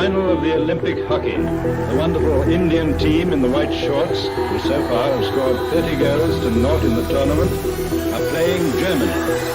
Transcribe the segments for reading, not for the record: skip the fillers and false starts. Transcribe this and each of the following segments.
final of the Olympic hockey. The wonderful Indian team in the white shorts, who so far have scored 30 goals to naught in the tournament, are playing Germany.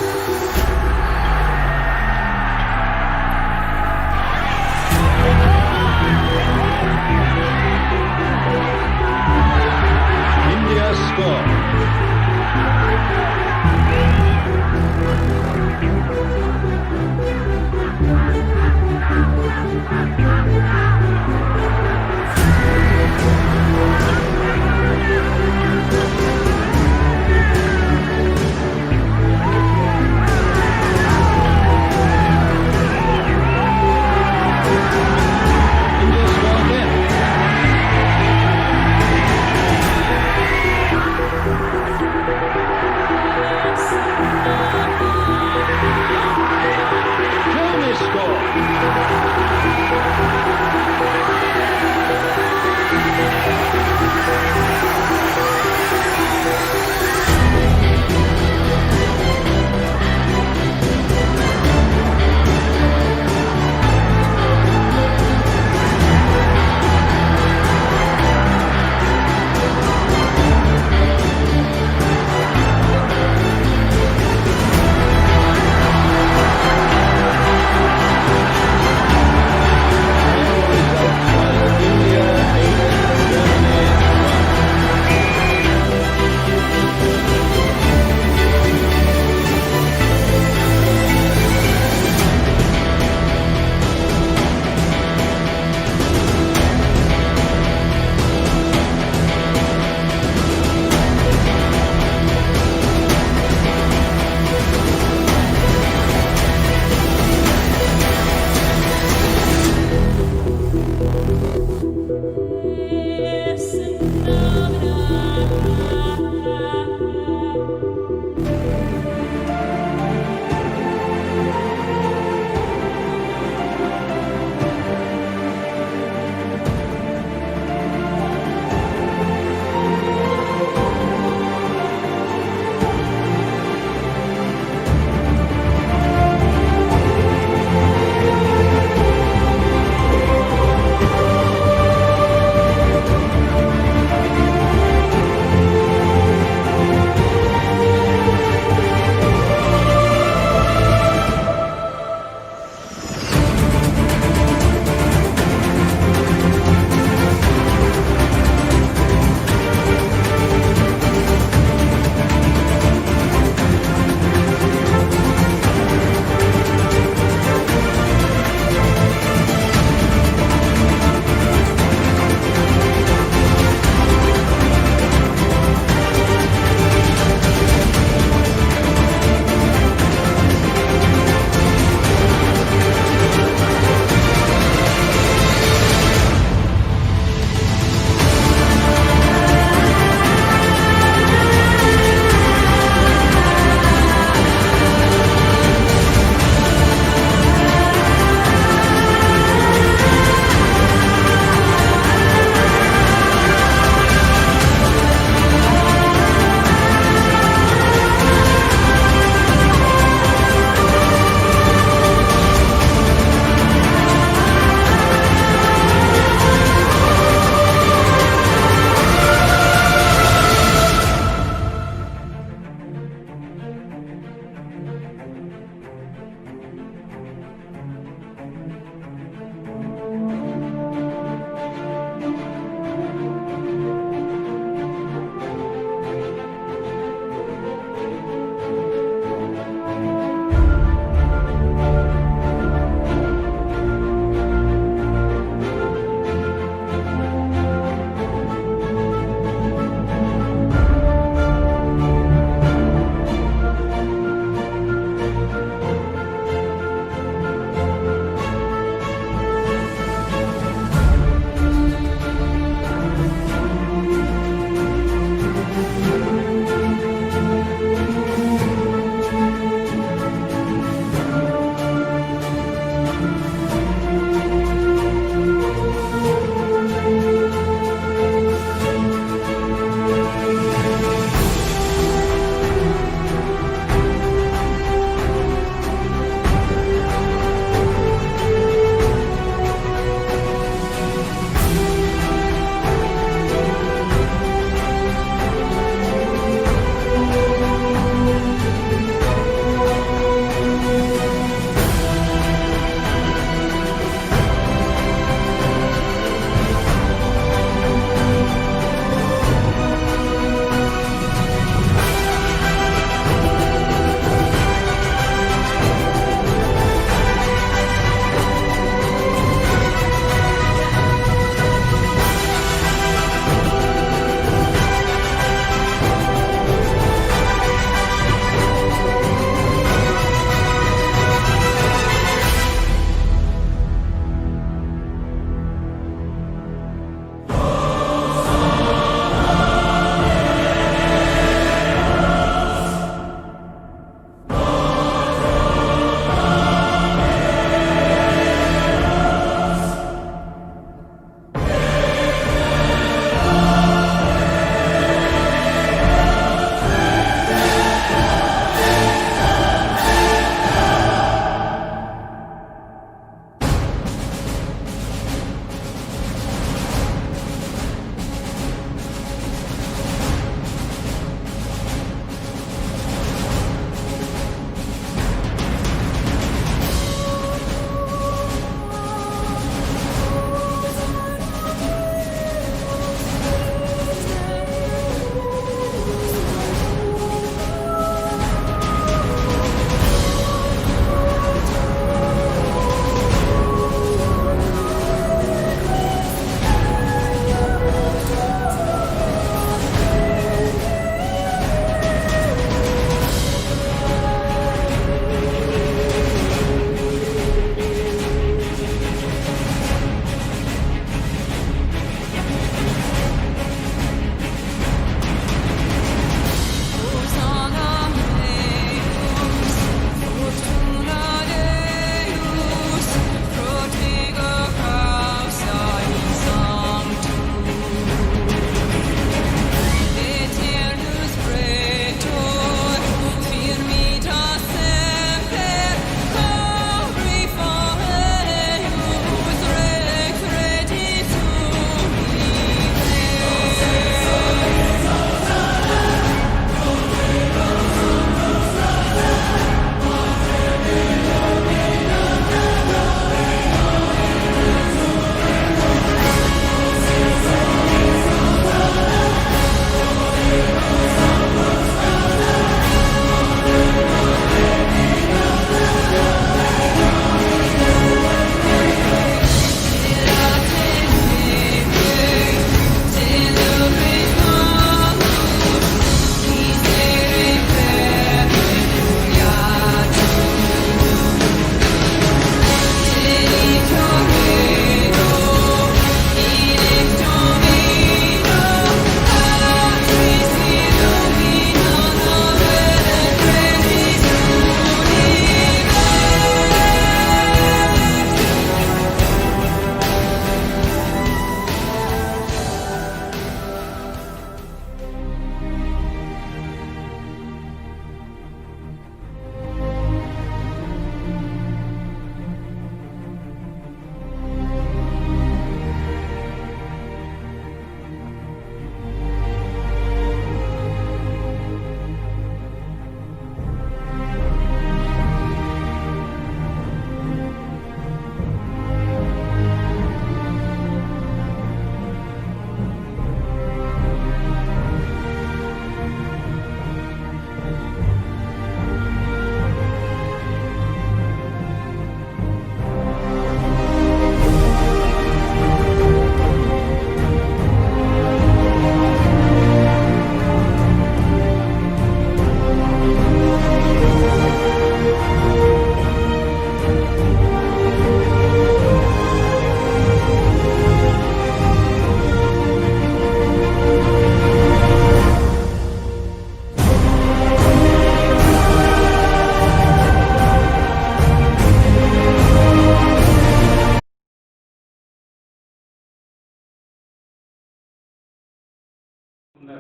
सुंदर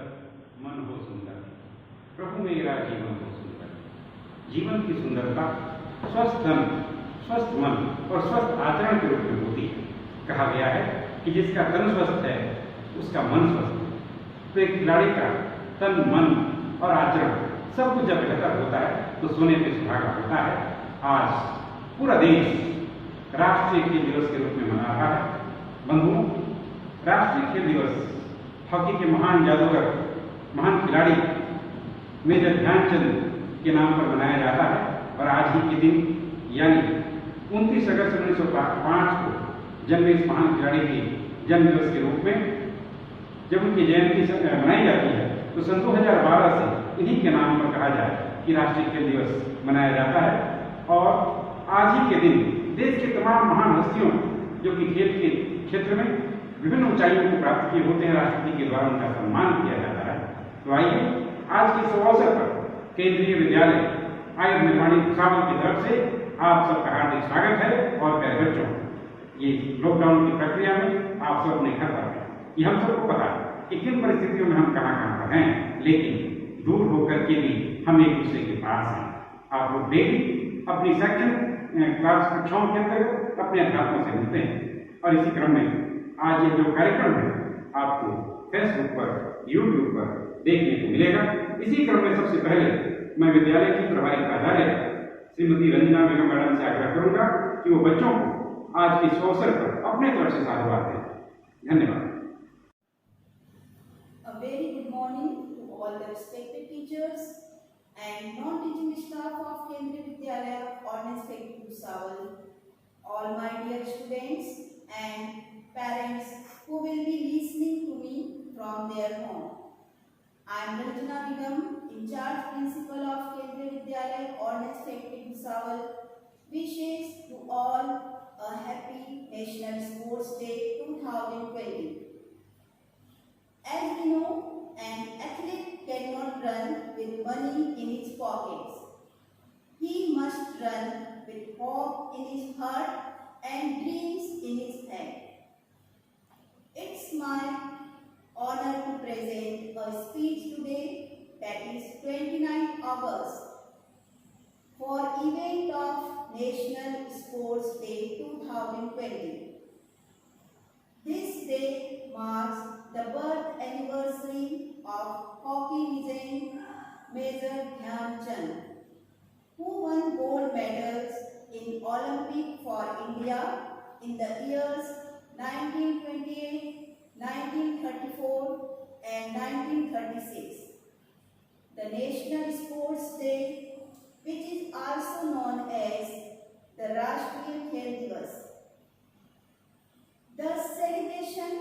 मन हो सुंदर, प्रभु मेरा जीवन हो सुंदर। जीवन की सुंदरता स्वस्थ तन, स्वस्थ मन और स्वस्थ आचरण के रूप में होती है। कहा गया है कि जिसका तन स्वस्थ है उसका मन स्वस्थ है। तो एक खिलाड़ी का तन, मन और आचरण सब कुछ जब बेहतर होता है तो सोने पे सुहागा होता है। आज पूरा देश राष्ट्रीय खेल दिवस के रूप में मना रहा है। बंधुओं, राष्ट्रीय खेल दिवस हॉकी के महान जादूगर, महान खिलाड़ी मेजर ध्यानचंद के नाम पर मनाया जाता है। और आज ही के दिन यानी 29 अगस्त 1905 को जन्मे इस महान खिलाड़ी के जन्म दिवस के रूप में जब उनकी जयंती मनाई जाती है तो सन 2012 से इन्हीं के नाम पर कहा जाए कि राष्ट्रीय खेल दिवस मनाया जाता है। और आज ही के दिन देश के तमाम महान हस्तियों जो कि खेल के क्षेत्र में विभिन्न ऊंचाइयों को प्राप्त किए होते हैं, राष्ट्रपति के द्वारा उनका सम्मान किया जाता है। तो आइए आज के इस अवसर पर केंद्रीय विद्यालय आयुध निर्माणी भुसावल की तरफ से आप सबका हार्दिक स्वागत है। और प्यारे बच्चों, ये लॉकडाउन की प्रक्रिया में आप सब अपने घर पर हैं। ये हम सबको पता है कि किन परिस्थितियों में हम कहाँ कहाँ पर हैं, लेकिन दूर होकर के भी हम एक दूसरे के पास हैं। आप लोग डेली अपनी शैक्षणिक क्लास कक्षाओं के अंतर्गत अपने अध्यापकों से मिलते हैं। और इसी क्रम में आज ये जो कार्यक्रम है आपको फेसबुक पर, यूट्यूब पर देखने को मिलेगा। इसी क्रम में सबसे पहले मैं विद्यालय की प्रभारी प्राचार्य श्रीमती रंजना बेगम मैडम से आग्रह करूंगा कि वो बच्चों को आज के इस अवसर पर अपने तरफ से साधुवाद दें। धन्यवाद। A very good morning to all the respected teachers and non-teaching staff of Kendriya Vidyalaya Ordnance Factory Bhusawal, all my dear students and parents who will be listening to me from their home. I am Ranjana Begum, in charge principal of Kendriya Vidyalaya Ordnance Factory Bhusawal, wishes to all a happy National Sports Day 2020. As we know, an athlete cannot run with money in his pockets. He must run with hope in his heart and dreams in his head. It's my honor to present a speech today, that is 29 August, for event of National Sports Day 2020. This day marks the birth anniversary of hockey legend Major Dhyanchand, who won gold medals in Olympic for India in the years 1928, 1934 and 1936. The National Sports Day, which is also known as the Rashtriya Khel Divas. The celebration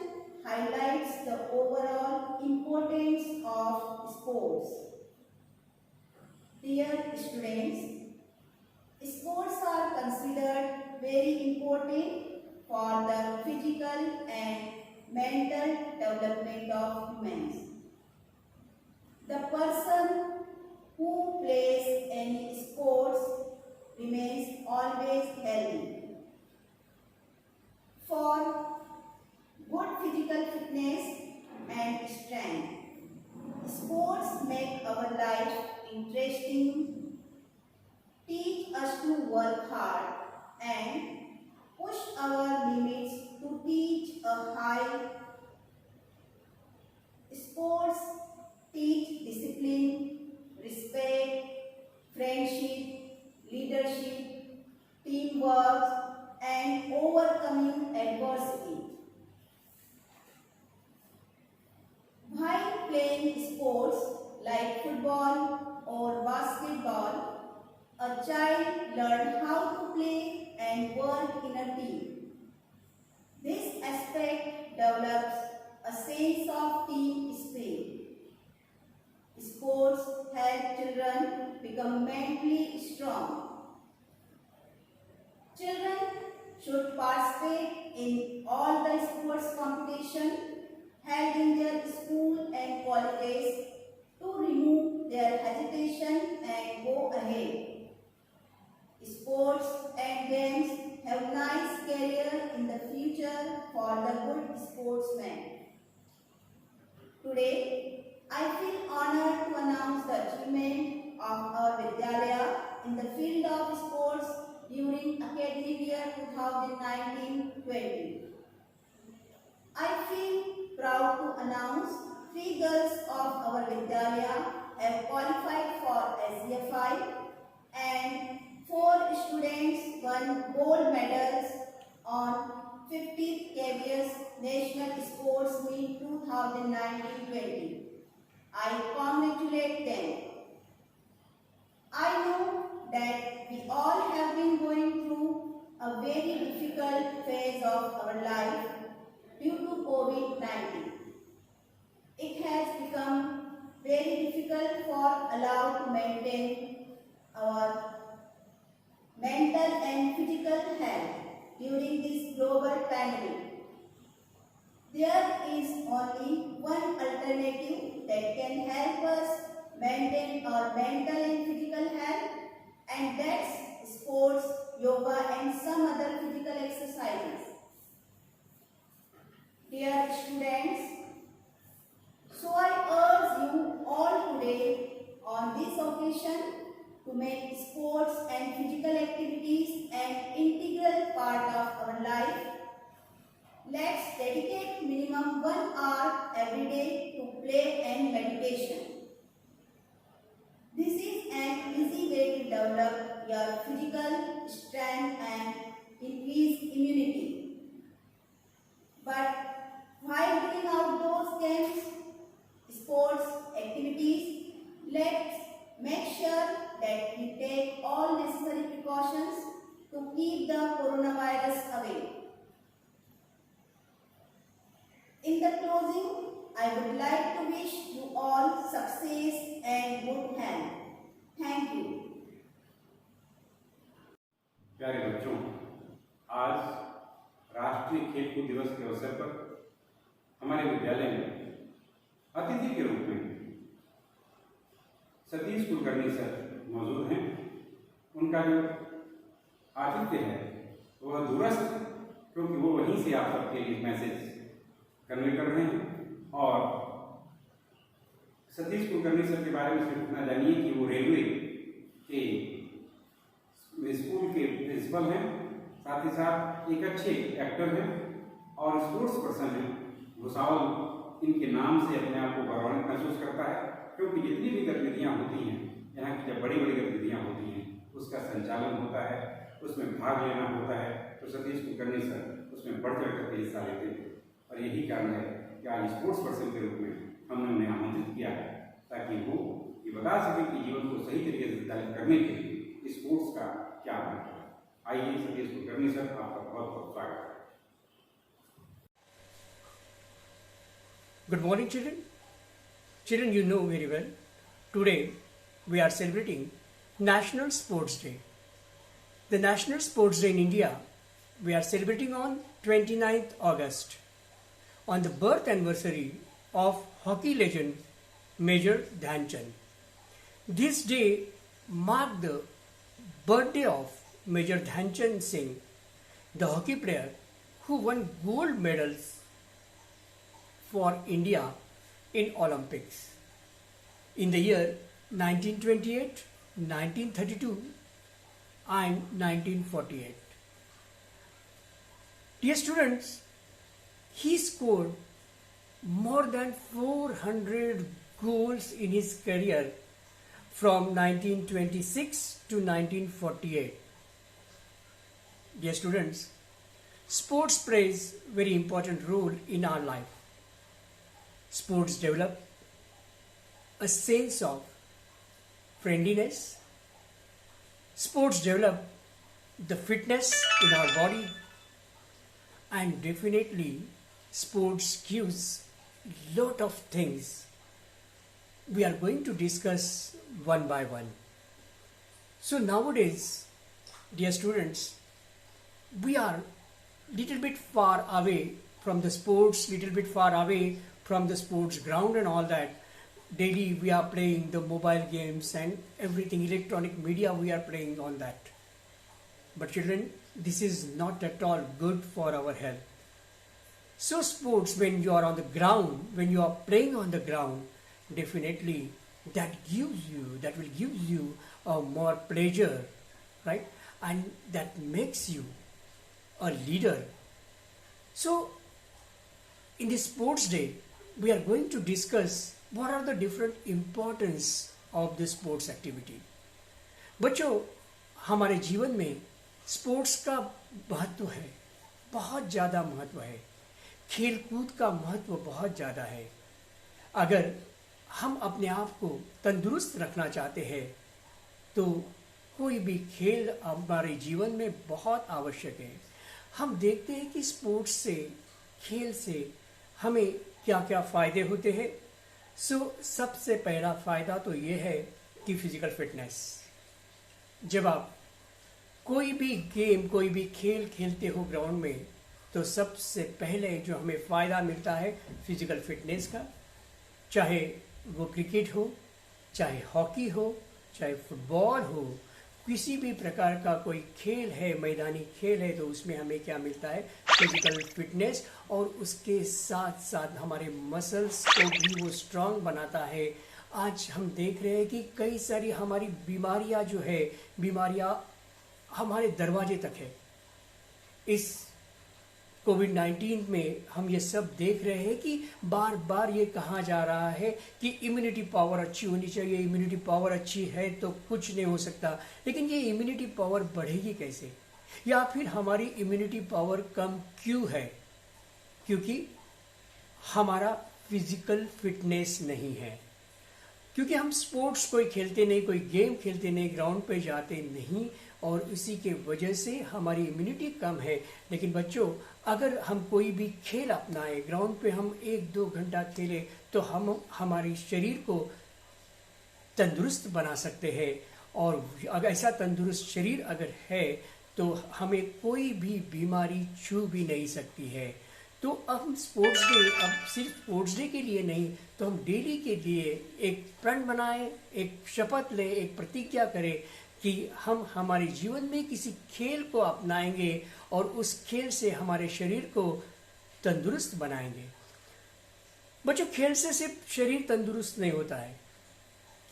highlights the overall importance of sports. Dear students, sports are considered very important for the physical and mental development of humans. The person who plays any sports remains always healthy. For good physical fitness and strength, sports make our life interesting, teach us to work hard and push our limits to reach a high. Sports teach discipline, respect, friendship, leadership, teamwork and overcoming adversity. While playing sports like football or basketball, a child learns how to play and work in a team. This aspect develops a sense of team spirit. Sports help children become mentally strong. Children should participate in all the sports competition held in their school and colleges to remove their hesitation and go ahead. Sports and games have nice career in the future for the good sportsmen. Today, I feel honored to announce the achievement of our Vidyalaya in the field of sports during academic year 2019-20. I feel proud to announce 3 girls of our Vidyalaya have qualified for SCFI and 4 students won gold medals on 50th KBS National Sports Meet 2019-20. I congratulate them. I know that we all have been going through a very difficult phase of our life due to COVID-19. It has become very difficult for allowed to maintain our mental and physical health during this global pandemic. There is only one alternative that can help us maintain our mental and physical health, and that's sports, yoga and some other physical exercises. Dear students, so I urge you all today on this occasion to make sports and physical activities an integral part of our life. Let's dedicate minimum 1 hour every day to play and meditation. This is an easy way to develop your physical strength and increase immunity. But while doing outdoor games, sports activities, let's make sure that we take all necessary precautions to keep the coronavirus away. In the closing, I would like to wish you all success and good health. Thank you. प्यारे बच्चों, आज राष्ट्रीय खेलकूद दिवस के अवसर पर हमारे विद्यालय में अतिथि के रूप में सतीश कुलकर्णी सर मौजूद हैं। उनका जो आतिथ्य है वह दूरस्थ, क्योंकि वो वहीं से आप सबके लिए मैसेज कन्वे कर रहे हैं। और सतीश कुलकर्णी सर के बारे में सिर्फ इतना जानिए कि वो रेलवे के स्कूल के प्रिंसिपल हैं, साथ ही साथ एक अच्छे एक्टर हैं और स्पोर्ट्स पर्सन हैं। भुसावल इनके नाम से अपने आप को गौरवान्वित महसूस करता है, क्योंकि जितनी भी गतिविधियाँ होती हैं यहाँ की, जब बड़ी बड़ी गतिविधियाँ होती हैं उसका संचालन होता है, उसमें भाग लेना होता है, तो सतीश कुलकर्णी सर उसमें बढ़ चढ़ करके हिस्सा लेते हैं। और यही कारण है कि आज स्पोर्ट्स पर्सन के रूप में हमने उन्हें आमंत्रित किया है, ताकि वो ये बता सकें कि जीवन को सही तरीके से संचालित करने के लिए स्पोर्ट्स का क्या महत्व है। आइए सतीश कुलकर्णी सर, आपका बहुत बहुत स्वागत है। Good morning, children. Children, you know very well, today we are celebrating National Sports Day. The National Sports Day in India, we are celebrating on 29th August, on the birth anniversary of hockey legend Major Dhyan Chand. This day marked the birthday of Major Dhyan Chand Singh, the hockey player who won gold medals for India in Olympics in the year 1928, 1932 and 1948. Dear students, he scored more than 400 goals in his career from 1926 to 1948. Dear students, sports plays very important role in our life. Sports develop a sense of friendliness. Sports develop the fitness in our body, and definitely sports gives lot of things. We are going to discuss one by one. So nowadays, dear students, we are little bit far away from the sports, little bit far away from the sports ground and all that. Daily we are playing the mobile games and everything, electronic media we are playing on that. But children, this is not at all good for our health. So sports, when you are on the ground, when you are playing on the ground, definitely that will give you a more pleasure, right? And that makes you a leader. So in this sports day, we are going to discuss what are the different importance of the sports activity. बच्चों, हमारे जीवन में sports का महत्व है, बहुत ज़्यादा महत्व है। खेल कूद का महत्व बहुत ज़्यादा है। अगर हम अपने आप को तंदुरुस्त रखना चाहते हैं तो कोई भी खेल हमारे जीवन में बहुत आवश्यक है। हम देखते हैं कि स्पोर्ट्स से, खेल से हमें क्या क्या फ़ायदे होते हैं। सबसे पहला फ़ायदा तो ये है कि फिज़िकल फिटनेस। जब आप कोई भी गेम, कोई भी खेल खेलते हो ग्राउंड में, तो सबसे पहले जो हमें फ़ायदा मिलता है फिज़िकल फिटनेस का। चाहे वो क्रिकेट हो, चाहे हॉकी हो, चाहे फुटबॉल हो, किसी भी प्रकार का कोई खेल है, मैदानी खेल है, तो उसमें हमें क्या मिलता है? Physical fitness. और उसके साथ साथ हमारे मसल्स को भी वो स्ट्रांग बनाता है। आज हम देख रहे हैं कि कई सारी हमारी बीमारियां जो है, बीमारियां हमारे दरवाजे तक है। इस कोविड-19 में हम ये सब देख रहे हैं कि बार बार ये कहा जा रहा है कि इम्यूनिटी पावर अच्छी होनी चाहिए, इम्यूनिटी पावर अच्छी है तो कुछ नहीं हो सकता। लेकिन ये इम्यूनिटी पावर बढ़ेगी कैसे, या फिर हमारी इम्यूनिटी पावर कम क्यों है? क्योंकि हमारा फिजिकल फिटनेस नहीं है, क्योंकि हम स्पोर्ट्स कोई खेलते नहीं, कोई गेम खेलते नहीं, ग्राउंड पे जाते नहीं, और इसी के वजह से हमारी इम्यूनिटी कम है। लेकिन बच्चों, अगर हम कोई भी खेल अपनाएं, ग्राउंड पे हम 1-2 घंटा खेलें, तो हम हमारे शरीर को तंदुरुस्त बना सकते हैं। और अगर ऐसा तंदुरुस्त शरीर अगर है तो हमें कोई भी बीमारी छू भी नहीं सकती है। तो अब स्पोर्ट्स डे, अब सिर्फ स्पोर्ट्स डे के लिए नहीं, तो हम डेली के लिए एक प्रण बनाएं, एक शपथ लें, एक प्रतिज्ञा करें कि हम हमारे जीवन में किसी खेल को अपनाएंगे और उस खेल से हमारे शरीर को तंदुरुस्त बनाएंगे। बच्चों, खेल से सिर्फ शरीर तंदुरुस्त नहीं होता है।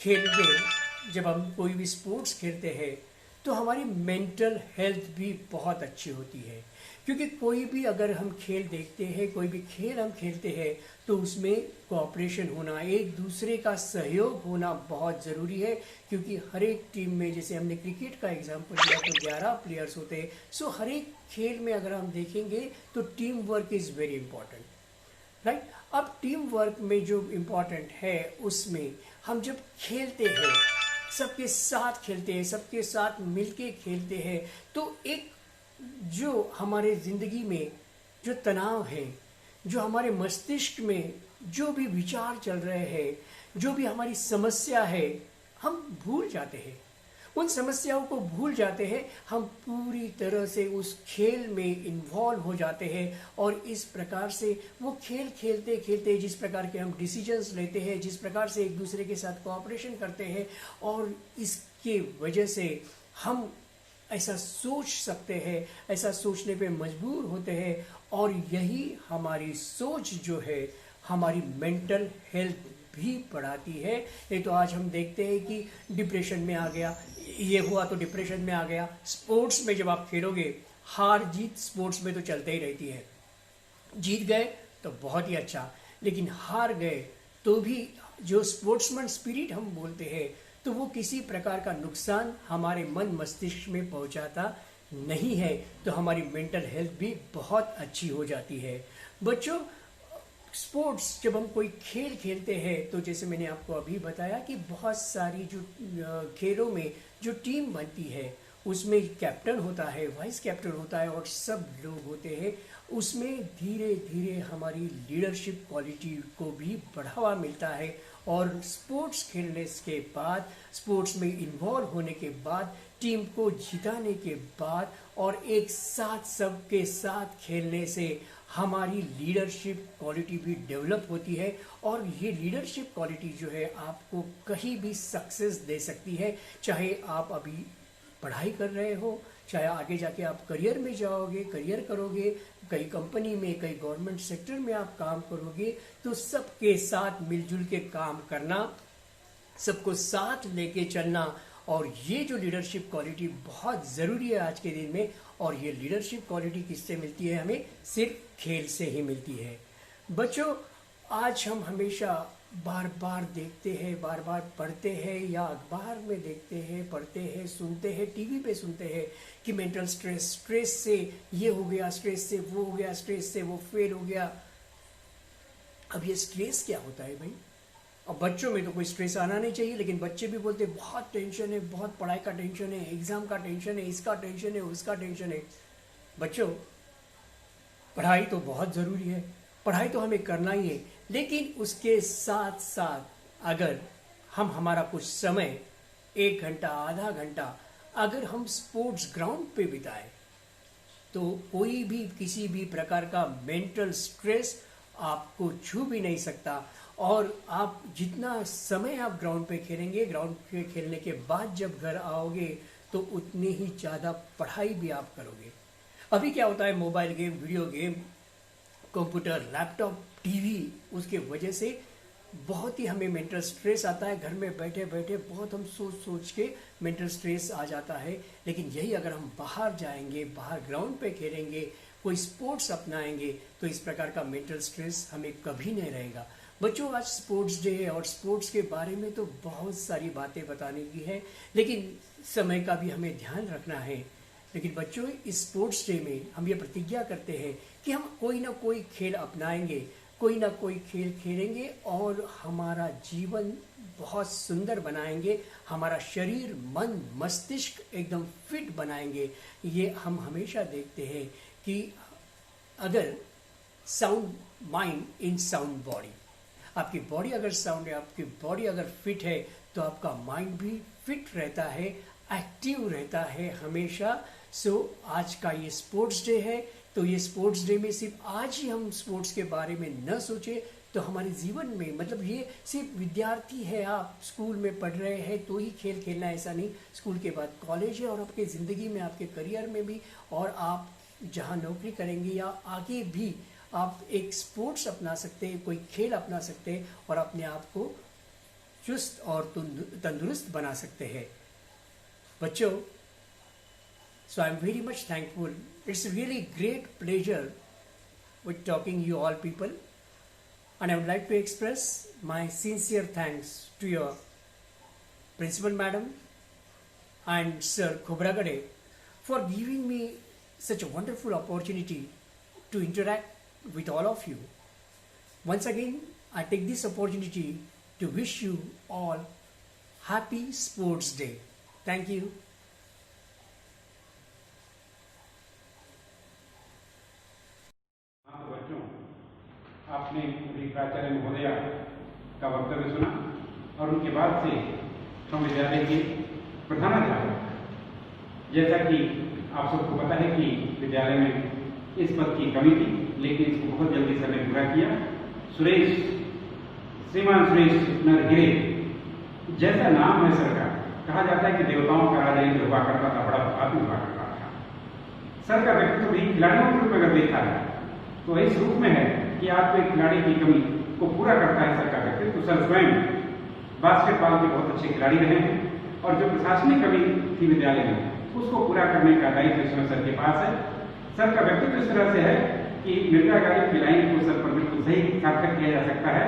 खेल में जब हम कोई भी स्पोर्ट्स खेलते हैं तो हमारी मेंटल हेल्थ भी बहुत अच्छी होती है। क्योंकि कोई भी अगर हम खेल देखते हैं, कोई भी खेल हम खेलते हैं, तो उसमें कोऑपरेशन होना, एक दूसरे का सहयोग होना बहुत ज़रूरी है। क्योंकि हर एक टीम में, जैसे हमने क्रिकेट का एग्जांपल दिया, तो 11 प्लेयर्स होते हैं। सो हर एक खेल में अगर हम देखेंगे तो team work is very important, right. अब टीम वर्क में जो इम्पॉर्टेंट है, उसमें हम जब खेलते हैं, सबके साथ खेलते हैं, सबके साथ मिलके खेलते हैं, तो एक जो हमारे ज़िंदगी में जो तनाव है, जो हमारे मस्तिष्क में जो भी विचार चल रहे हैं, जो भी हमारी समस्या है, हम भूल जाते हैं। उन समस्याओं को भूल जाते हैं, हम पूरी तरह से उस खेल में इन्वॉल्व हो जाते हैं। और इस प्रकार से वो खेल खेलते खेलते जिस प्रकार के हम डिसीजंस लेते हैं, जिस प्रकार से एक दूसरे के साथ कोऑपरेशन करते हैं, और इसके वजह से हम ऐसा सोच सकते हैं, ऐसा सोचने पे मजबूर होते हैं। और यही हमारी सोच जो है, हमारी मेंटल हेल्थ भी बढ़ाती है। नहीं तो आज हम देखते हैं कि डिप्रेशन में आ गया, ये हुआ तो डिप्रेशन में आ गया। स्पोर्ट्स में जब आप खेलोगे, हार जीत स्पोर्ट्स में तो चलते ही रहती है। जीत गए तो बहुत ही अच्छा, लेकिन हार गए तो भी जो स्पोर्ट्समैन स्पिरिट हम बोलते हैं, तो वो किसी प्रकार का नुकसान हमारे मन मस्तिष्क में पहुंचाता नहीं है। तो हमारी मेंटल हेल्थ भी बहुत अच्छी हो जाती है। बच्चों, स्पोर्ट्स जब हम कोई खेल खेलते हैं, तो जैसे मैंने आपको अभी बताया कि बहुत सारी जो खेलों में जो टीम बनती है, उसमें कैप्टन होता है, वाइस कैप्टन होता है, और सब लोग होते हैं। उसमें धीरे धीरे हमारी लीडरशिप क्वालिटी को भी बढ़ावा मिलता है। और स्पोर्ट्स खेलने के बाद, स्पोर्ट्स में इन्वॉल्व होने के बाद, टीम को जिताने के बाद, और एक साथ सबके साथ खेलने से हमारी लीडरशिप क्वालिटी भी डेवलप होती है। और ये लीडरशिप क्वालिटी जो है, आपको कहीं भी सक्सेस दे सकती है। चाहे आप अभी पढ़ाई कर रहे हो, चाहे आगे जाके आप करियर में जाओगे, करियर करोगे, कई कंपनी में, कई गवर्नमेंट सेक्टर में आप काम करोगे, तो सबके साथ मिलजुल के काम करना, सबको साथ लेके चलना, और ये जो लीडरशिप क्वालिटी बहुत ज़रूरी है आज के दिन में। और ये लीडरशिप क्वालिटी किससे मिलती है? हमें सिर्फ खेल से ही मिलती है। बच्चों, आज हम हमेशा बार बार देखते हैं, बार बार पढ़ते हैं, या अखबार में देखते हैं, पढ़ते हैं, सुनते हैं, टीवी पे सुनते हैं कि मेंटल स्ट्रेस, स्ट्रेस से ये हो गया, स्ट्रेस से वो हो गया, स्ट्रेस से वो फेल हो गया। अब ये स्ट्रेस क्या होता है भाई? अब बच्चों में तो कोई स्ट्रेस आना नहीं चाहिए, लेकिन बच्चे भी बोलते बहुत टेंशन है, बहुत पढ़ाई का टेंशन है, एग्जाम का टेंशन है, इसका टेंशन है, उसका टेंशन है। बच्चों, पढ़ाई तो बहुत ज़रूरी है, पढ़ाई तो हमें करना ही है, लेकिन उसके साथ साथ अगर हम हमारा कुछ समय, 1 घंटा, आधा घंटा अगर हम स्पोर्ट्स ग्राउंड पे बिताएं, तो कोई भी किसी भी प्रकार का मेंटल स्ट्रेस आपको छू भी नहीं सकता। और आप जितना समय आप ग्राउंड पे खेलेंगे, ग्राउंड पे खेलने के बाद जब घर आओगे तो उतनी ही ज़्यादा पढ़ाई भी आप करोगे। अभी क्या होता है, mobile game, video game, computer, laptop, TV, उसके वजह से बहुत ही हमें मेंटल स्ट्रेस आता है। घर में बैठे बैठे बहुत हम सोच सोच के मेंटल स्ट्रेस आ जाता है। लेकिन यही अगर हम बाहर जाएंगे, बाहर ग्राउंड पे खेलेंगे, कोई स्पोर्ट्स अपनाएंगे, तो इस प्रकार का मेंटल स्ट्रेस हमें कभी नहीं रहेगा। बच्चों, आज स्पोर्ट्स डे है और स्पोर्ट्स के बारे में तो बहुत सारी बातें बताने की है, लेकिन समय का भी हमें ध्यान रखना है। लेकिन बच्चों, इस स्पोर्ट्स डे में हम ये प्रतिज्ञा करते हैं कि हम कोई ना कोई खेल अपनाएंगे, कोई ना कोई खेल खेलेंगे और हमारा जीवन बहुत सुंदर बनाएंगे, हमारा शरीर, मन, मस्तिष्क एकदम फिट बनाएंगे। ये हम हमेशा देखते हैं कि अगर sound mind in sound body, आपकी बॉडी अगर साउंड है, आपकी बॉडी अगर फिट है, तो आपका माइंड भी फिट रहता है, एक्टिव रहता है हमेशा। सो आज का ये स्पोर्ट्स डे है, तो ये स्पोर्ट्स डे में सिर्फ आज ही हम स्पोर्ट्स के बारे में न सोचें, तो हमारे जीवन में, मतलब ये सिर्फ विद्यार्थी है, आप स्कूल में पढ़ रहे हैं तो ही खेल खेलना, ऐसा नहीं। स्कूल के बाद कॉलेज है और आपके ज़िंदगी में, आपके करियर में भी, और आप जहाँ नौकरी करेंगे या आगे भी आप एक स्पोर्ट्स अपना सकते हैं, कोई खेल अपना सकते हैं और अपने आप को चुस्त और तंदुरुस्त बना सकते हैं। बच्चों, so I'm very much thankful. It's a really great pleasure with talking you all people, and I would like to express my sincere thanks to your principal madam and Sir Khobragade for giving me such a wonderful opportunity to interact with all of you. Once again, I take this opportunity to wish you all happy Sports Day. Thank you. हाँ, तो बच्चों, आपने अभी प्राचार्य महोदया का वक्तव्य सुना और उनके बाद से हम विद्यालय के प्रधानाध्यापक, जैसा कि आप सबको पता है कि विद्यालय में इस पद की कमी थी, लेकिन इसको बहुत जल्दी सर ने पूरा किया। श्रीमान सुरेश नरगिरे, जैसा नाम है सर का, कहा जाता है कि देवताओं का राजा इंद्र हुआ करता था, बड़ा प्रभावी हुआ करता था। सर का व्यक्तित्व भी खिलाड़ियों के रूप में अगर देखा है तो इस रूप में है कि आपको एक खिलाड़ी की कमी को पूरा करता है सर का व्यक्तित्व। तो सर स्वयं बास्केटबॉल के बहुत अच्छे खिलाड़ी रहे हैं और जो प्रशासनिक कमी थी विद्यालय में, उसको पूरा करने का दायित्व इस समय सर के पास है। सर का व्यक्तित्व इस तरह से है कि मिर्जा गालिब की लाइन को सर पर बिल्कुल सही सार्थक किया जा सकता है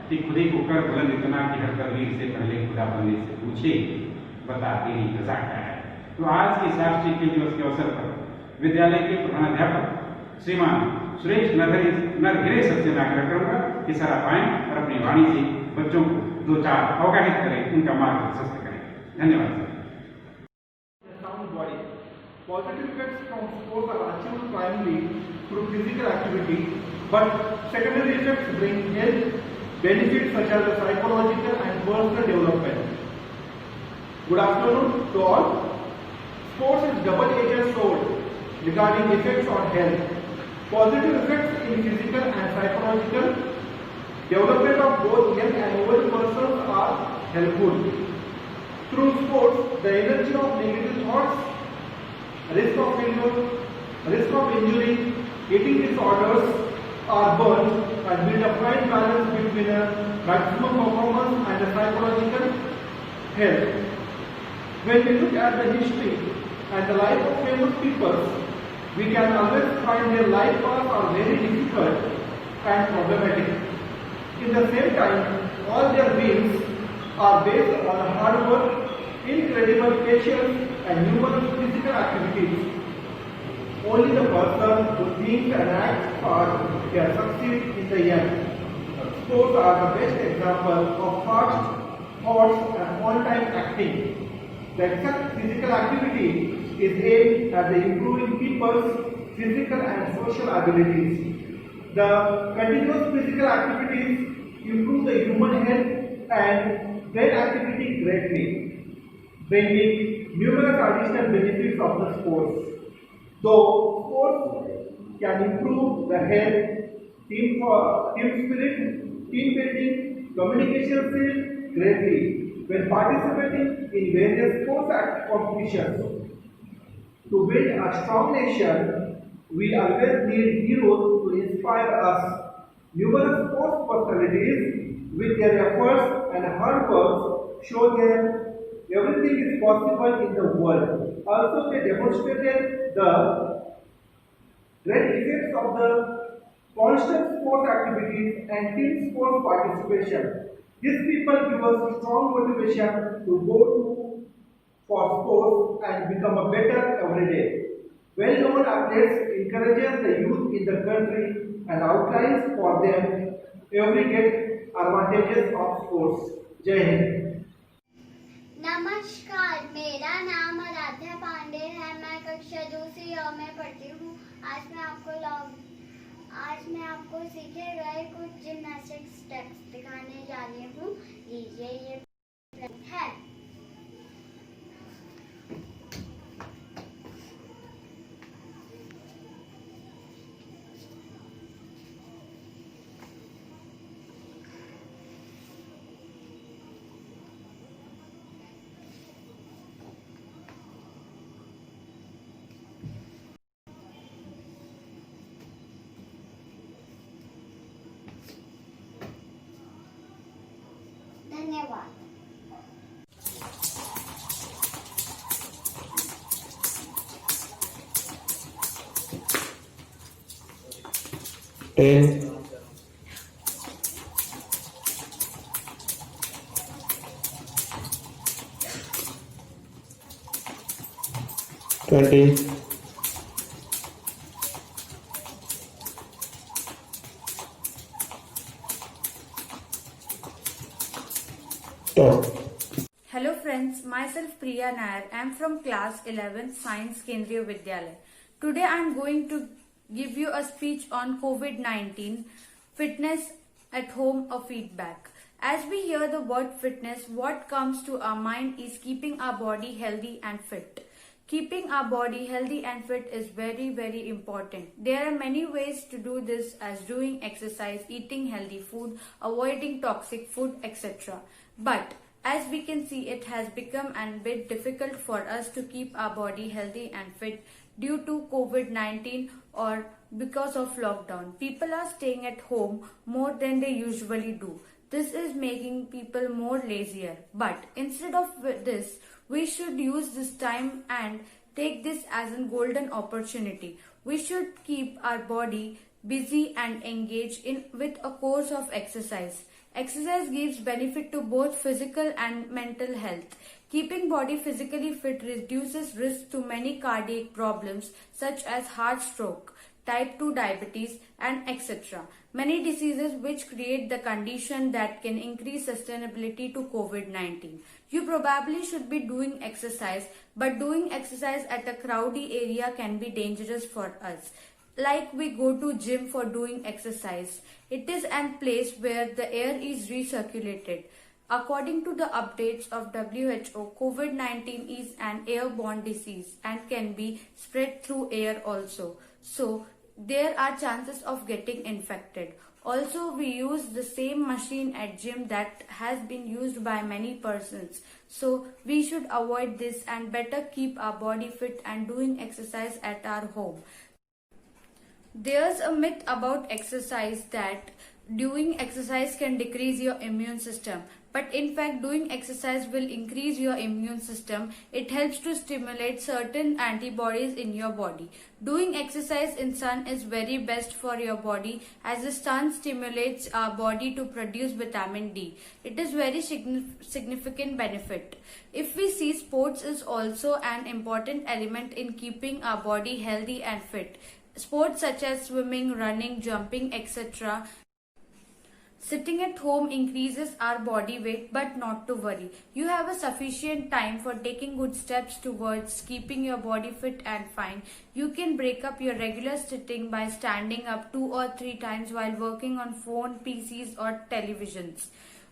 कि खुद ही को कर बुलंद इतना कि हर तकदीर से पहले खुदा बंदे से पूछे, बता तेरी रज़ा क्या है। तो आज के राष्ट्रीय खेल दिवस के अवसर पर विद्यालय के प्रधानाध्यापक श्रीमान सुरेश नरगिरे सबसे मैं आग्रह करूंगा कि सर आप आएं और अपनी वाणी से बच्चों को 2-4 अवगाहित करें, उनका मार्ग प्रशस्त करें। धन्यवाद sir. Sound body. Positive effects from sports are achieved primarily through physical activity, but secondary effects bring health benefits such as psychological and personal development. Good afternoon to all. Sports is double-edged sword regarding effects on health. Positive effects in physical and psychological development of both young and old persons are helpful. Through sports, the energy of negative thoughts risk of failure, risk of injury, eating disorders are burnt and build a fine balance between a maximum performance and a psychological health. When we look at the history and the life of famous people, we can always find their life paths are very difficult and problematic. In the same time, all their wins are based on hard work, incredible patience and numerous physical activities. Only the person who thinks and acts hard can succeed in the end. Sports are the best example of fast thoughts and on-time acting. The exact physical activity is aimed at the improving people's physical and social abilities. The continuous physical activities improve the human health and brain activity greatly, bringing numerous additional benefits of the sports. Though sports can improve the health, team spirit, team building, communication skills greatly when participating in various sports competitions. To build a strong nation, we always need heroes to inspire us. Numerous sports personalities, with their efforts and hard work, show them everything is possible in the world. Also, they demonstrated the great effects of the constant sports activities and team sports participation. These people give us strong motivation to go for sports and become a better every day. Well-known athletes encourages the youth in the country and outlines for them every get advantages of sports. Jai Hind. नमस्कार, मेरा नाम आराध्या पांडे है। मैं कक्षा दूसरी में पढ़ती हूँ। आज मैं आपको सीखे गए कुछ जिम्नास्टिक्स स्टेप्स दिखाने जा रही हूँ। लीजिए ये है। धन्यवाद। Ten, 20, 10. Hello friends, myself Priya Nair. I am from class 11 Science Kendriya Vidyalaya. Today I am going to give you a speech on COVID-19, fitness at home, a feedback. As we hear the word fitness, what comes to our mind is keeping our body healthy and fit. Keeping our body healthy and fit is very, very important. There are many ways to do this, as doing exercise, eating healthy food, avoiding toxic food, etc. But as we can see, it has become a bit difficult for us to keep our body healthy and fit due to COVID-19 or because of lockdown. People are staying at home more than they usually do. This is making people more lazier. But instead of this, we should use this time and take this as a golden opportunity. We should keep our body busy and engaged with a course of exercise. Exercise gives benefit to both physical and mental health. Keeping body physically fit reduces risk to many cardiac problems such as heart stroke, type 2 diabetes, and etc. Many diseases which create the condition that can increase sustainability to COVID-19. You probably should be doing exercise, but doing exercise at a crowded area can be dangerous for us. Like we go to gym for doing exercise. It is a place where the air is recirculated. According to the updates of WHO, COVID-19 is an airborne disease and can be spread through air also. So, there are chances of getting infected. Also, we use the same machine at gym that has been used by many persons. So we should avoid this and better keep our body fit and doing exercise at our home. There's a myth about exercise that doing exercise can decrease your immune system. But in fact, doing exercise will increase your immune system. It helps to stimulate certain antibodies in your body. Doing exercise in sun is very best for your body as the sun stimulates our body to produce vitamin D. It is very significant benefit. If we see, sports is also an important element in keeping our body healthy and fit. Sports such as swimming, running, jumping, etc. Sitting at home increases our body weight, but not to worry. You have a sufficient time for taking good steps towards keeping your body fit and fine. You can break up your regular sitting by standing up 2 or 3 times while working on phone, PCs or televisions.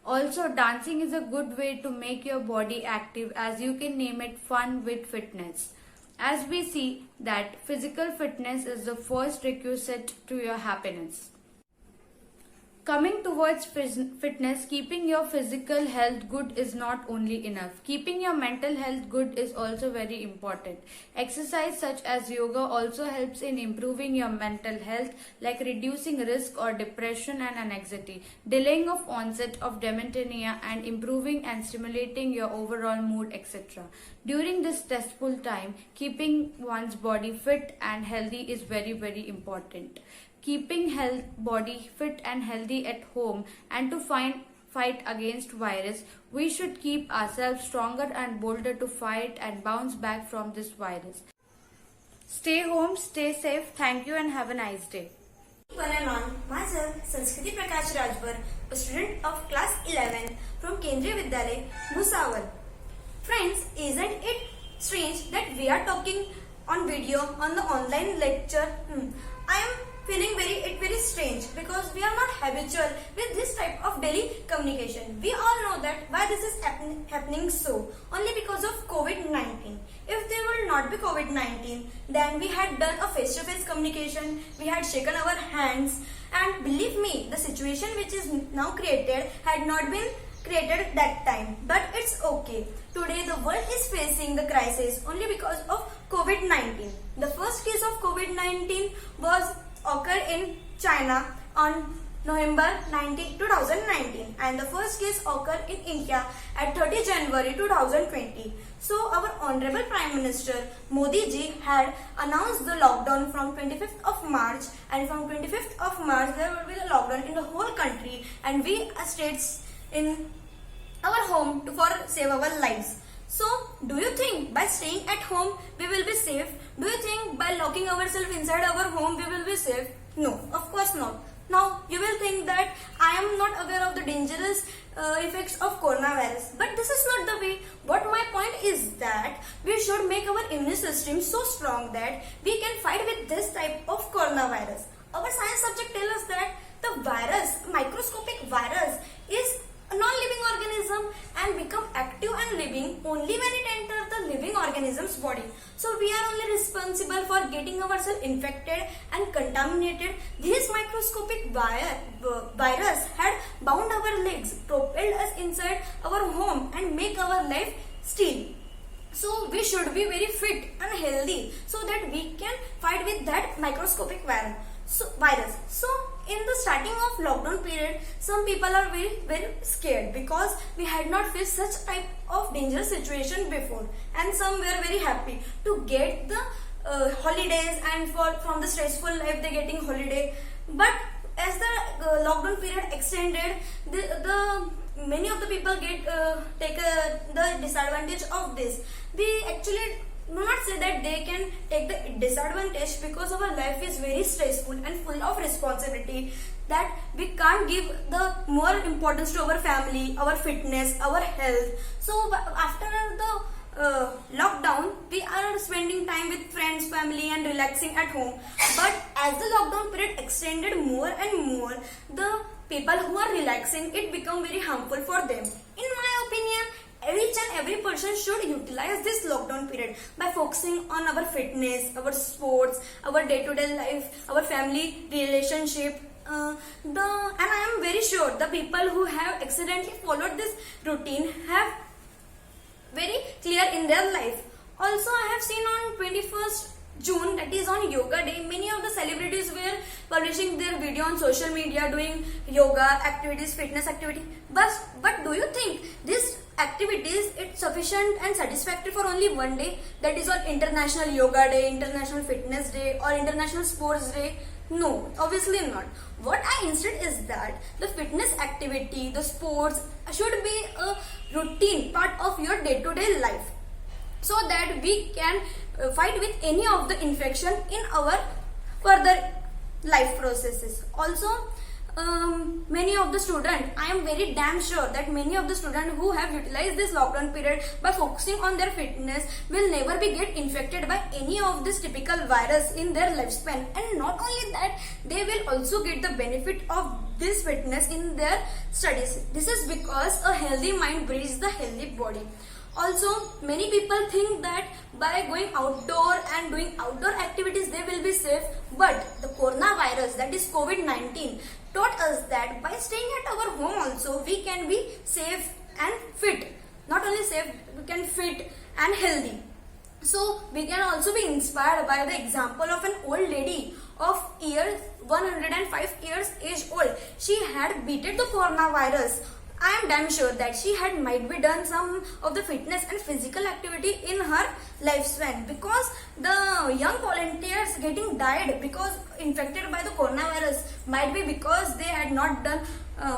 Also, dancing is a good way to make your body active, as you can name it fun with fitness. As we see that physical fitness is the first requisite to your happiness. Coming towards fitness, keeping your physical health good is not only enough. Keeping your mental health good is also very important. Exercise such as yoga also helps in improving your mental health, like reducing risk or depression and anxiety, delaying of onset of dementia, and improving and stimulating your overall mood, etc. During this stressful time, keeping one's body fit and healthy is very, very important. Keeping body fit and healthy at home and to fight against virus, we should keep ourselves stronger and bolder to fight and bounce back from this virus. Stay home, stay safe. Thank you and have a nice day. One and on, myself, Sanskriti Prakash Rajbar, a student of class 11 from Kendriya Vidyalaya, Bhusawal. Friends, isn't it strange that we are talking on video on the online lecture? I am feeling very strange because we are not habitual with this type of daily communication. We all know that why this is happening so, only because of COVID-19. If there will not be COVID-19, then we had done a face-to-face communication, we had shaken our hands, and believe me, the situation which is now created had not been created that time. But it's okay. Today the world is facing the crisis only because of COVID-19. The first case of COVID-19 occurred in China on November 2019, and the first case occurred in India at 30 January 2020. So our Honorable Prime Minister Modi ji had announced the lockdown from 25th of March, and from 25th of March there will be the lockdown in the whole country, and we stayed in our home for save our lives. So, do you think by staying at home we will be safe? Do you think by locking ourselves inside our home we will be safe? No, of course not. Now, you will think that I am not aware of the dangerous effects of coronavirus. But this is not the way. What my point is that we should make our immune system so strong that we can fight with this type of coronavirus. Our science subject tells us that the virus, microscopic virus, is a non-living organism and become active and living only when it enters the living organism's body. So we are only responsible for getting ourselves infected and contaminated. This microscopic virus had bound our legs, propelled us inside our home and make our life still. So we should be very fit and healthy so that we can fight with that microscopic virus. So in the starting of lockdown period, some people are very scared because we had not faced such type of dangerous situation before, and some were very happy to get the holidays, and from the stressful life they getting holiday. But as the lockdown period extended, the many of the people take the disadvantage of this. They actually do not say that they can take the disadvantage because our life is very stressful and full of responsibility that we can't give the more importance to our family, our fitness, our health. So after the lockdown, we are spending time with friends, family and relaxing at home. But as the lockdown period extended more and more, the people who are relaxing, it become very harmful for them. In my opinion, each and every person should utilize this lockdown period by focusing on our fitness, our sports, our day-to-day life, our family relationship, and I am very sure the people who have accidentally followed this routine have very clear in their life. Also, I have seen on 21st June, that is on Yoga Day, many of the celebrities were publishing their video on social media doing yoga activities, fitness activity. But do you think these activities it's sufficient and satisfactory for only one day? That is on International Yoga Day, International Fitness Day, or International Sports Day? No, obviously not. What I instead is that the fitness activity, the sports should be a routine part of your day-to-day life, so that we can fight with any of the infection in our further life processes. Also, many of the students, I am very damn sure that many of the students who have utilized this lockdown period by focusing on their fitness will never be get infected by any of this typical virus in their lifespan. And not only that, they will also get the benefit of this fitness in their studies. This is because a healthy mind breeds the healthy body. Also, many people think that by going outdoor and doing outdoor activities they will be safe, but the coronavirus, that is COVID-19, taught us that by staying at our home also we can be safe and fit. Not only safe, we can fit and healthy. So we can also be inspired by the example of an old lady of 105 years age old. She had beaten the coronavirus. I am damn sure that she had might be done some of the fitness and physical activity in her lifespan, because the young volunteers getting died because infected by the coronavirus might be because they had not done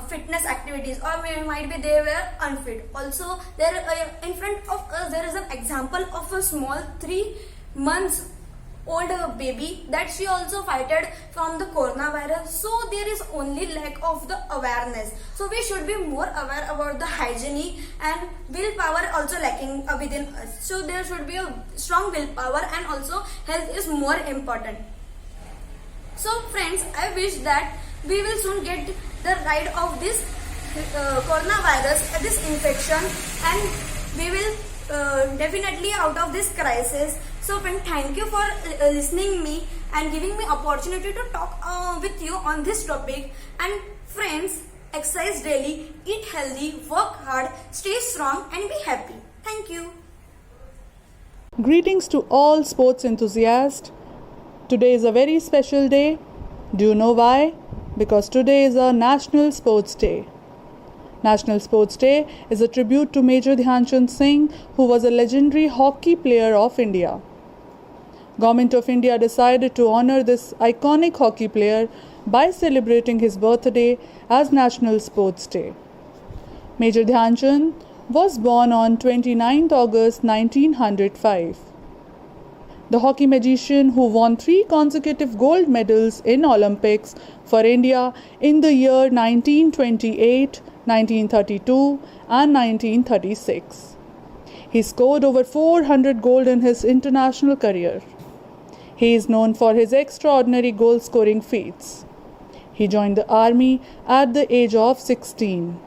fitness activities, or might be they were unfit. Also, there in front of us there is an example of a small 3 months old baby that she also fighted from the coronavirus. So there is only lack of the awareness. So we should be more aware about the hygiene, and willpower also lacking within us. So there should be a strong willpower, and also health is more important. So friends, I wish that we will soon get the right of this coronavirus, this infection, and we will definitely out of this crisis. So friends, thank you for listening me and giving me opportunity to talk with you on this topic. And friends, exercise daily, eat healthy, work hard, stay strong and be happy. Thank you. Greetings to all sports enthusiasts. Today is a very special day. Do you know why? Because today is a National Sports Day. National Sports Day is a tribute to Major Dhyan Chand Singh, who was a legendary hockey player of India. Government of India decided to honor this iconic hockey player by celebrating his birthday as National Sports Day. Major Dhyan Chand was born on 29th August 1905. The hockey magician who won 3 consecutive gold medals in Olympics for India in the year 1928, 1932 and 1936. He scored over 400 gold in his international career. He is known for his extraordinary goal-scoring feats. He joined the army at the age of 16.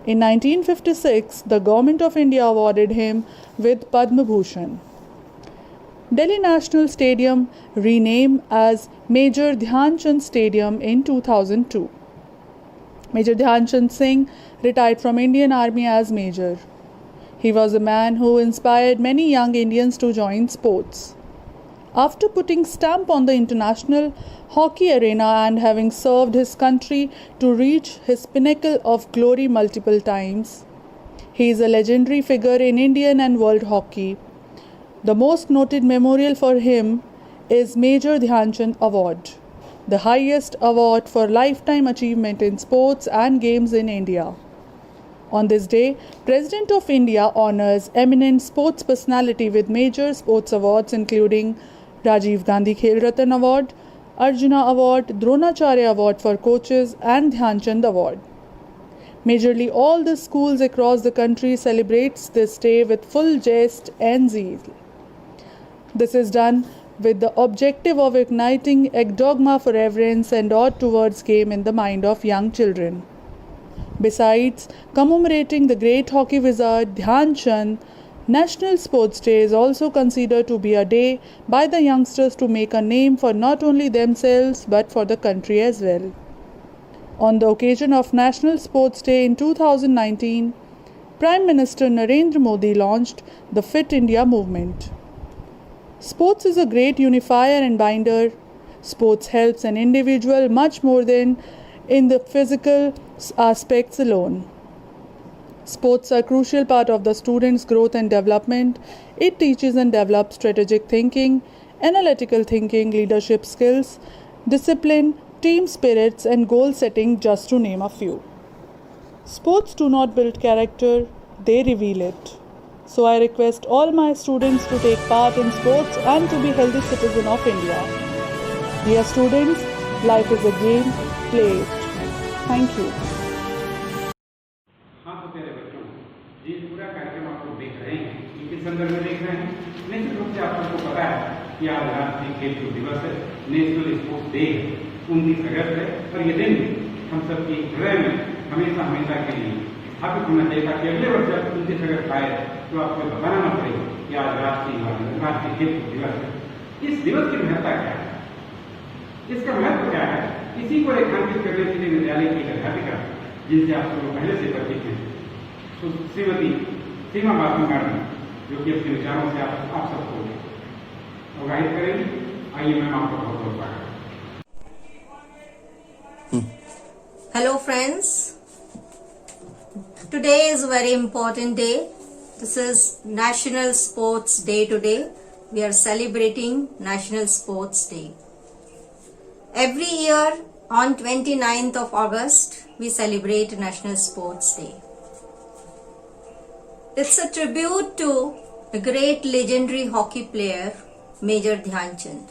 In 1956, the Government of India awarded him with Padma Bhushan. Delhi National Stadium renamed as Major Dhyan Chand Stadium in 2002. Major Dhyan Chand Singh retired from Indian Army as Major. He was a man who inspired many young Indians to join sports. After putting stamp on the international hockey arena and having served his country to reach his pinnacle of glory multiple times, he is a legendary figure in Indian and world hockey. The most noted memorial for him is Major Dhyan Chand Award, the highest award for lifetime achievement in sports and games in India. On this day, President of India honors eminent sports personality with major sports awards including Rajiv Gandhi Khel Ratan Award, Arjuna Award, Dronacharya Award for coaches and Dhyan Chand Award. Majorly all the schools across the country celebrates this day with full zest and zeal. This is done with the objective of igniting a dogma for reverence and awe towards game in the mind of young children. Besides commemorating the great hockey wizard Dhyan Chand, National Sports Day is also considered to be a day by the youngsters to make a name for not only themselves but for the country as well. On the occasion of National Sports Day in 2019, Prime Minister Narendra Modi launched the Fit India movement. Sports is a great unifier and binder. Sports helps an individual much more than in the physical aspects alone. Sports are a crucial part of the student's growth and development. It teaches and develops strategic thinking, analytical thinking, leadership skills, discipline, team spirits, and goal setting, just to name a few. Sports do not build character, they reveal it. So I request all my students to take part in sports and to be healthy citizens of India. Dear students, life is a game, play it. Thank you. हाँ तो प्यारे बच्चों, ये पूरा कार्यक्रम आप लोग देख रहे हैं, ये किस संदर्भ में देख रहे हैं? निश्चित रूप से आप सबको पता है कि आज राष्ट्रीय खेल दिवस है, नेशनल स्पोर्ट्स डे है, 29 अगस्त है, और ये दिन हम सबके हृदय में हमेशा हमेशा के लिए स्थापित होना चाहिए, ताकि अगले वर्ष जब 29 अगस्त आए तो आपको बताना न पड़े कि आज राष्ट्रीय खेल दिवस है। इस दिवस की महत्ता क्या है? इसका महत्व क्या है? इसी को रेखांकित करने के लिए विद्यालय की अध्यापिका, जिनसे आप सब पहले से परिचित हैं, श्रीमती सीमा बासु मैडम, जो कि अपने विचारों से आप सबको अवगाहित करेंगी। आइए मैम, आपका बहुत बहुत स्वागत। Hello friends, today is a very important day. This is National Sports Day today. We are celebrating National Sports Day. Every year on 29th of August, we celebrate National Sports Day. It's a tribute to a great legendary hockey player, Major Dhyan Chand.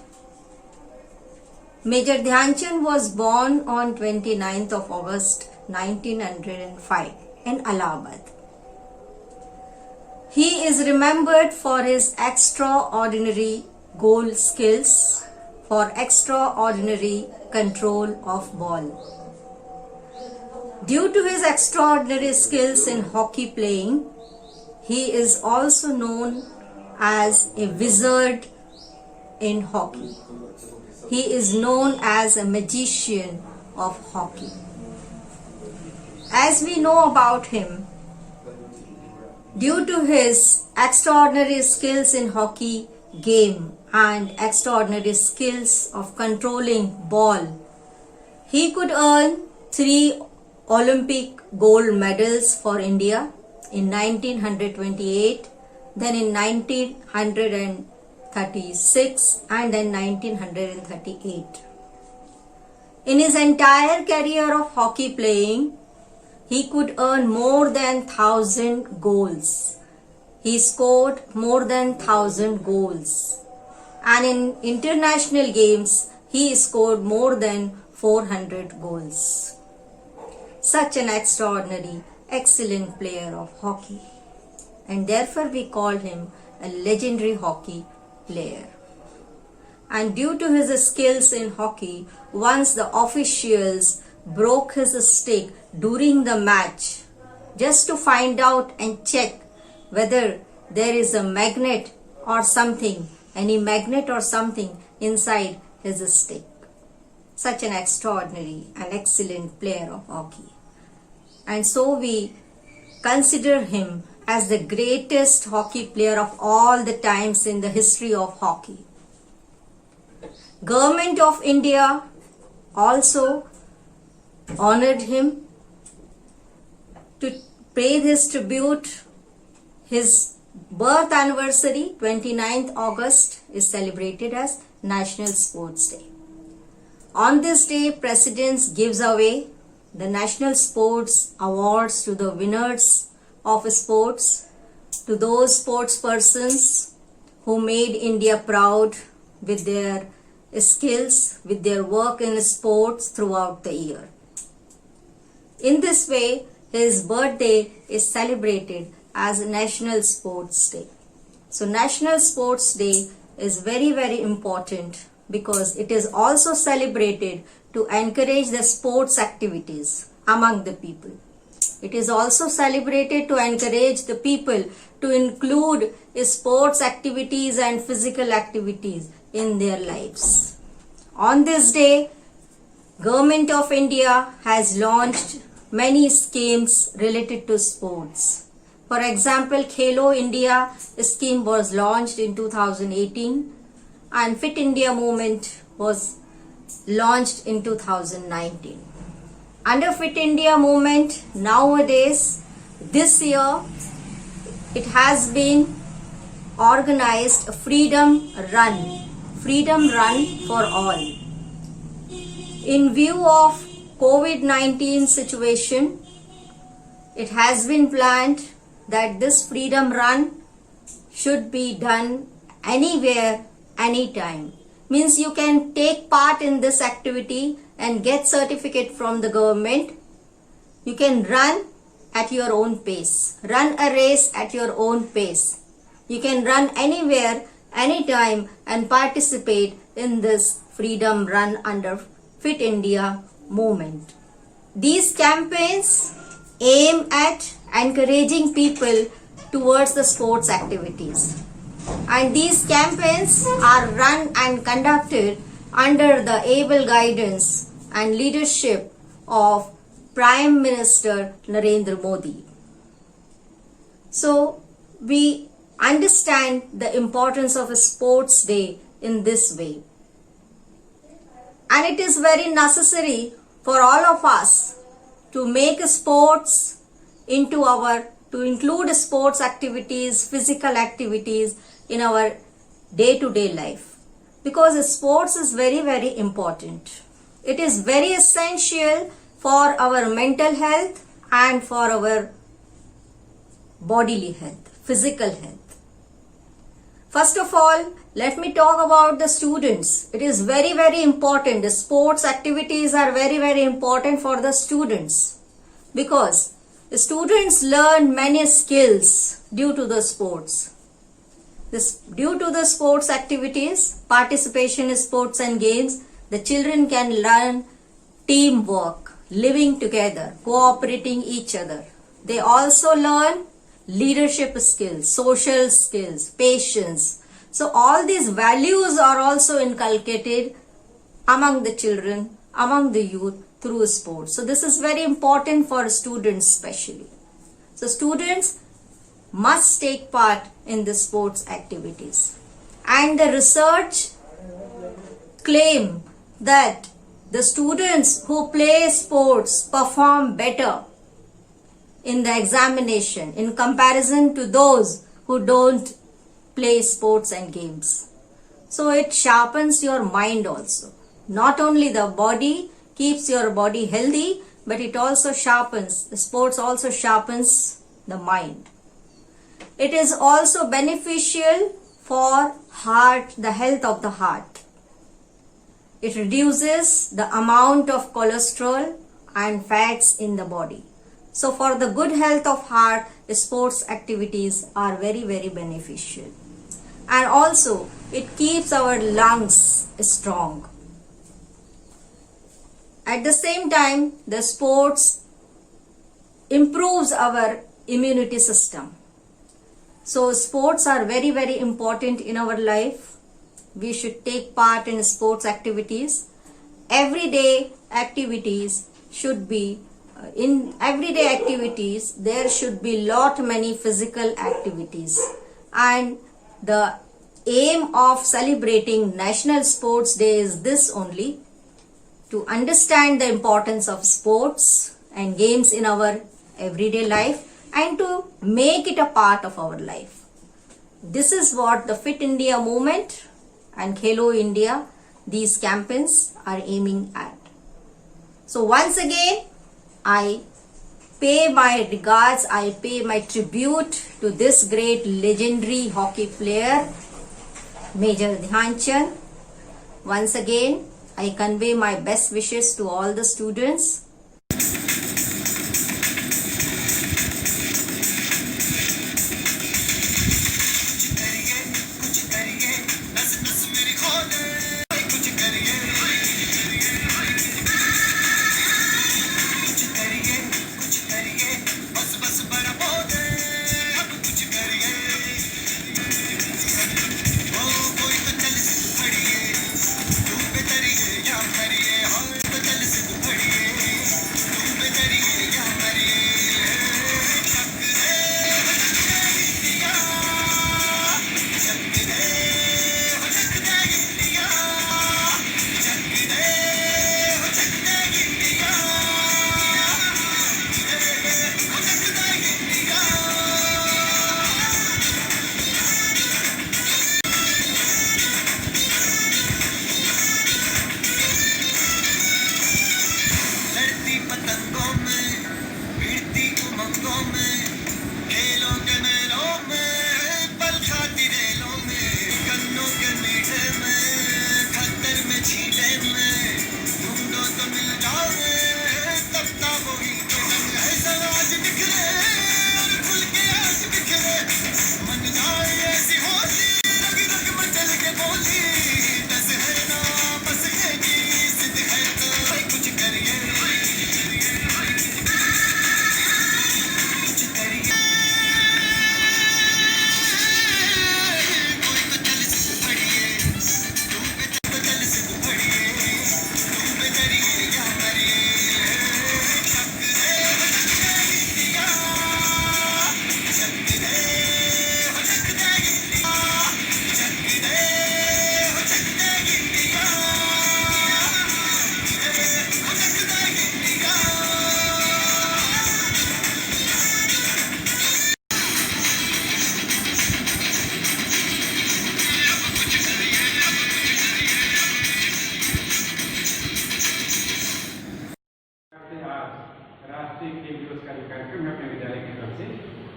Major Dhyan Chand was born on 29th of August 1905 in Allahabad. He is remembered for his extraordinary goal skills, for extraordinary control of ball. Due to his extraordinary skills in hockey playing, he is also known as a wizard in hockey. He is known as a magician of hockey. As we know about him, due to his extraordinary skills in hockey game and extraordinary skills of controlling ball, he could earn 3 Olympic gold medals for India in 1928, then in 1936 and then 1938. In his entire career of hockey playing, he could earn more than 1,000 goals. He scored more than 1,000 goals. And in international games, he scored more than 400 goals. Such an extraordinary, excellent player of hockey. And therefore we call him a legendary hockey player. And due to his skills in hockey, once the officials broke his stick during the match just to find out and check whether there is a magnet or something, any magnet or something inside his stick. Such an extraordinary and excellent player of hockey. And so we consider him as the greatest hockey player of all the times in the history of hockey. Government of India also honored him to pay this tribute. His birth anniversary, 29th August, is celebrated as National Sports Day. On this day, President gives away the National Sports Awards to the winners of sports, to those sports persons who made India proud with their skills, with their work in sports throughout the year. In this way, his birthday is celebrated as National Sports Day. So National Sports Day is very, very important because it is also celebrated to encourage the sports activities among the people. It is also celebrated to encourage the people to include sports activities and physical activities in their lives. On this day, Government of India has launched many schemes related to sports. For example, Khelo India scheme was launched in 2018 and Fit India movement was launched in 2019. Under Fit India movement, nowadays, this year, it has been organized a freedom run for all. In view of COVID-19 situation, it has been planned that this freedom run should be done anywhere, anytime. Means you can take part in this activity and get certificate from the government. You can run at your own pace. Run a race at your own pace. You can run anywhere, anytime and participate in this freedom run under Fit India movement. These campaigns aim at encouraging people towards the sports activities. And these campaigns are run and conducted under the able guidance and leadership of Prime Minister Narendra Modi. So, we understand the importance of a sports day in this way. And it is very necessary for all of us to make sports to include sports activities, physical activities in our day-to-day life. Because sports is very, very important. It is very essential for our mental health and for our bodily health, physical health. First of all, let me talk about the students. It is very, very important. The sports activities are very, very important for the students because the students learn many skills due to the sports. Due to the sports activities, participation in sports and games, the children can learn teamwork, living together, cooperating each other. They also learn leadership skills, social skills, patience. So all these values are also inculcated among the children, among the youth through sports. So this is very important for students especially. So students must take part in the sports activities. And the research claim that the students who play sports perform better in the examination in comparison to those who don't play sports and games. So it sharpens your mind also. Not only the body keeps your body healthy, but it also sharpens, the sports also sharpens the mind. It is also beneficial for heart, the health of the heart. It reduces the amount of cholesterol and fats in the body. So for the good health of heart, sports activities are very, very beneficial. And also it keeps our lungs strong. At the same time, the sports improves our immunity system. So sports are very, very important in our life. We should take part in sports activities. Everyday activities should be there should be lot many physical activities. And the aim of celebrating National Sports Day is this only, to understand the importance of sports and games in our everyday life and to make it a part of our life. This is what the Fit India movement and Khelo India, these campaigns are aiming at. So once again, I pay my regards, I pay my tribute to this great legendary hockey player, Major Dhyan Chand. Once again, I convey my best wishes to all the students.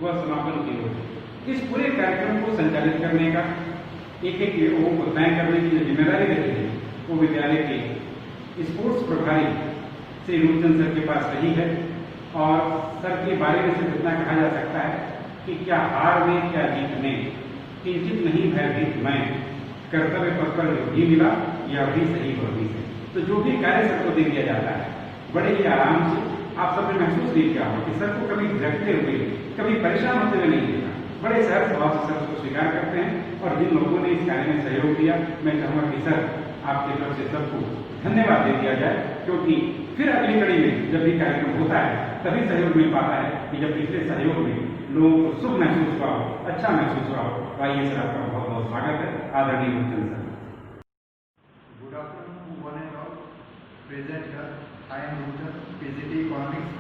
वह समापन की ओर। इस पूरे कार्यक्रम को संचालित करने का एक लोगों को तय करने की जो जिम्मेदारी रही है वो विद्यालय के स्पोर्ट्स प्रभारी श्री रूपचंद सर के पास रही है। और सर के बारे में सिर्फ इतना कहा जा सकता है कि क्या हार में क्या जीत में किंचित नहीं भयभीत मैं, कर्तव्य पथ पर जो भी मिला यह भी सही वह भी सही। तो जो भी कार्य सर को दे दिया जाता है बड़े ही आराम से आप सबने महसूस नहीं किया होगा कि सर को कभी झटकते हुए कभी परेशान होते हुए नहीं देखा, बड़े सहज स्वभाव से सर उसको स्वीकार करते हैं। और जिन लोगों ने इस कार्य में सहयोग दिया मैं चाहूँगा कि सर आपकी तरफ से सबको धन्यवाद दे दिया जाए, क्योंकि फिर अगली कड़ी में जब भी कार्यक्रम होता है तभी सहयोग मिल पाता है कि जब पिछले सहयोग में लोगों को शुभ महसूस हुआ हो, अच्छा महसूस हुआ हो। आइए सर आपका बहुत बहुत स्वागत है, आदरणीय Roopchand sir. Good afternoon to one and all present here. I am Ruchand, PGT Economics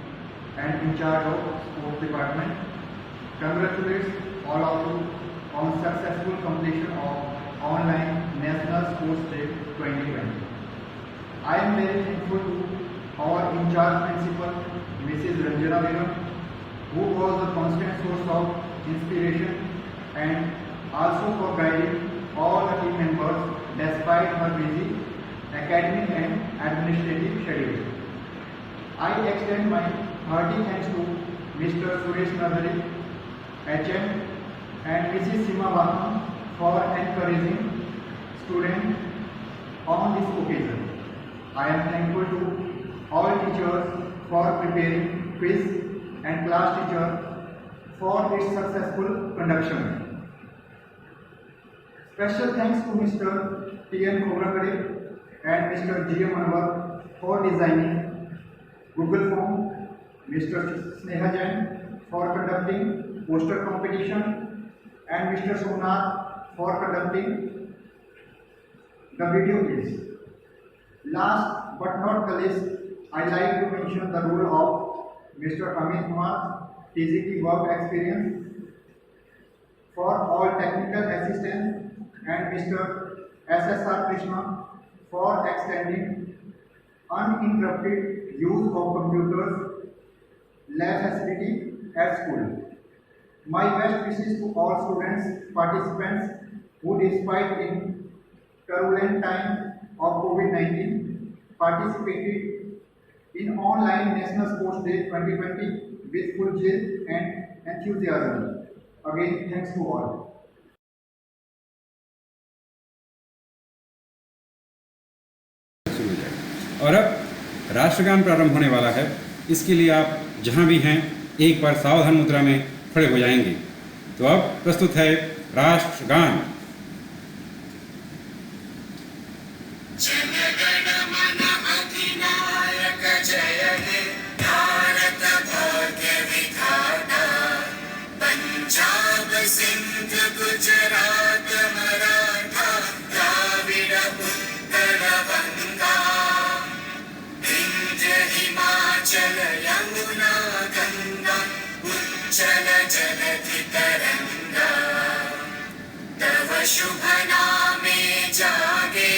and in charge of Sports Department. Congratulations all of you on successful completion of online National Sports Day 2020. I am very thankful to our in charge principal, Mrs. Ranjana Veeram, who was a constant source of inspiration and also for guiding all the team members despite her busy academic and administrative schedule. I extend my hearty thanks to Mr. Suresh Nadari, HM and Mrs. Sima Vahan for encouraging students on this occasion. I am thankful to all teachers for preparing quiz and class teacher for its successful conduction. Special thanks to Mr. T.N. Khobrakade and Mr. G.M. Anwar for designing Google Form, Mr. Sneha Jain for conducting poster competition and Mr. Somnath for conducting the video quiz. Last but not the least, I like to mention the role of Mr. Amit Kumar, TGT work experience for all technical assistance and Mr. SSR Krishna for extending uninterrupted use of computers, lab facility at school. My best wishes to all students, participants who despite in turbulent time of COVID-19 participated in online National Sports Day 2020 with full zeal and enthusiasm. Again, thanks to all. और अब राष्ट्रगान प्रारंभ होने वाला है। इसके लिए आप जहां भी हैं एक बार सावधान मुद्रा में खड़े हो जाएंगे। तो अब प्रस्तुत है राष्ट्रगान। पंजाब सिंध गुजरात मराठा द्राविड़ उत्कल बंगा विंध्य हिमाचल यमुना गंगा उच्चल जलधि तरंगा तव शुभ नामे जागे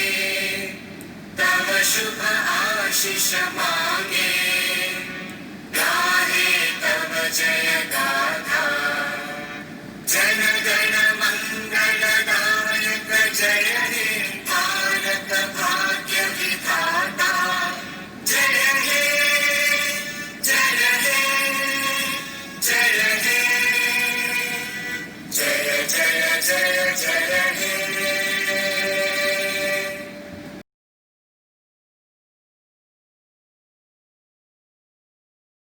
तव शुभ आशीष मांगे गाहे तव जय गाथा जन गण मंगल दायक जय हे भारत भाग्य विधाता जय हे जय हे जय हे जय जय जय जय हे